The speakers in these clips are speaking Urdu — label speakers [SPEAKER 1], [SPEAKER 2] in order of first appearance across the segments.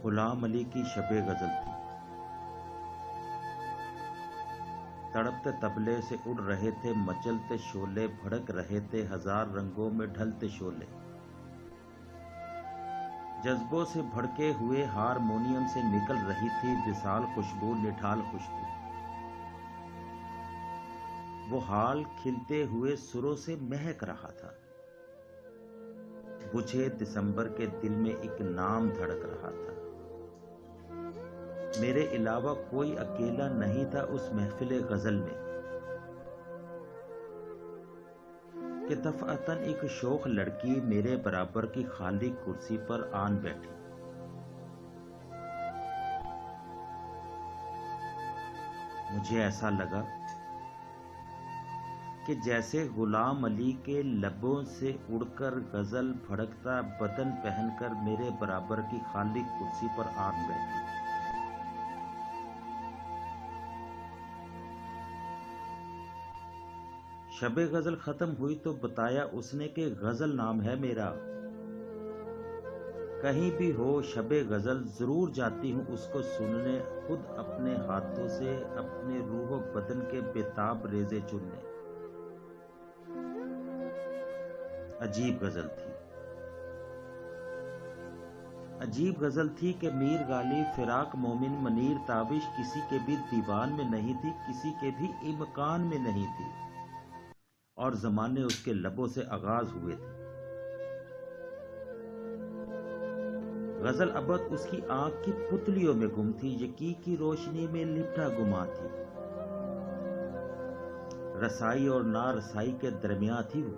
[SPEAKER 1] غلام علی کی شب غزل تھی۔ تڑپتے تبلے سے اڑ رہے تھے مچلتے شعلے، بھڑک رہے تھے ہزار رنگوں میں ڈھلتے شعلے۔ جذبوں سے بھڑکے ہوئے ہارمونیم سے نکل رہی تھی وصال خوشبو، نٹھال خوشبو۔ وہ حال کھلتے ہوئے سروں سے مہک رہا تھا۔ بجھے دسمبر کے دل میں ایک نام دھڑک رہا تھا۔ میرے علاوہ کوئی اکیلا نہیں تھا اس محفل غزل میں، کہ دفعتاً ایک شوخ لڑکی میرے برابر کی خالی کرسی پر آن بیٹھی۔ مجھے ایسا لگا کہ جیسے غلام علی کے لبوں سے اڑ کر غزل بھڑکتا بدن پہن کر میرے برابر کی خالی کرسی پر آن بیٹھی۔ شب غزل ختم ہوئی تو بتایا اس نے کہ غزل نام ہے میرا، کہیں بھی ہو شب غزل ضرور جاتی ہوں اس کو سننے، خود اپنے ہاتھوں سے اپنے روح و بدن کے بےتاب ریزے چننے۔ عجیب غزل تھی، عجیب غزل تھی کہ میر غالب فراق مومن منیر تابش کسی کے بھی دیوان میں نہیں تھی، کسی کے بھی امکان میں نہیں تھی، اور زمانے اس کے لبوں سے آغاز ہوئے تھے۔ غزل ابد اس کی آنکھ کی پتلیوں میں گم تھی، یقین کی روشنی میں لپٹا گما تھی، رسائی اور نا رسائی کے درمیان تھی وہ۔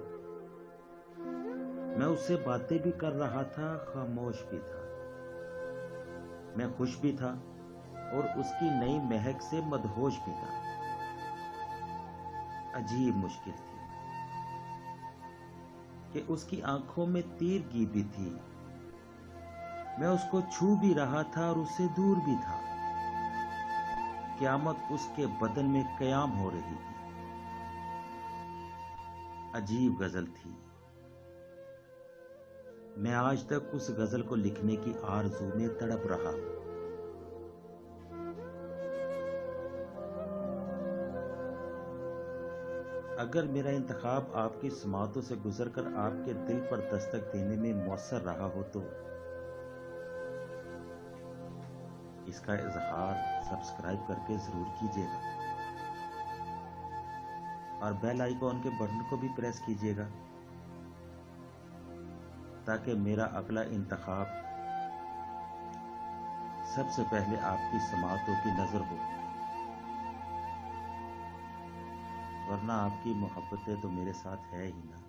[SPEAKER 1] میں اس سے باتیں بھی کر رہا تھا، خاموش بھی تھا، میں خوش بھی تھا اور اس کی نئی مہک سے مدہوش بھی تھا۔ عجیب مشکل تھی کہ اس کی آنکھوں میں تیرگی بھی تھی، میں اس کو چھو بھی رہا تھا اور اس سے دور بھی تھا۔ قیامت اس کے بدن میں قیام ہو رہی تھی۔ عجیب غزل تھی، میں آج تک اس غزل کو لکھنے کی آرزو میں تڑپ رہا ہوں۔ اگر میرا انتخاب آپ کی سماعتوں سے گزر کر آپ کے دل پر دستک دینے میں مؤثر رہا ہو تو اس کا اظہار سبسکرائب کر کے ضرور کیجیے گا، اور بیل آئیکن کے بٹن کو بھی پریس کیجیے گا تاکہ میرا اگلا انتخاب سب سے پہلے آپ کی سماعتوں کی نظر ہو، ورنہ آپ کی محبتیں تو میرے ساتھ ہے ہی نہ۔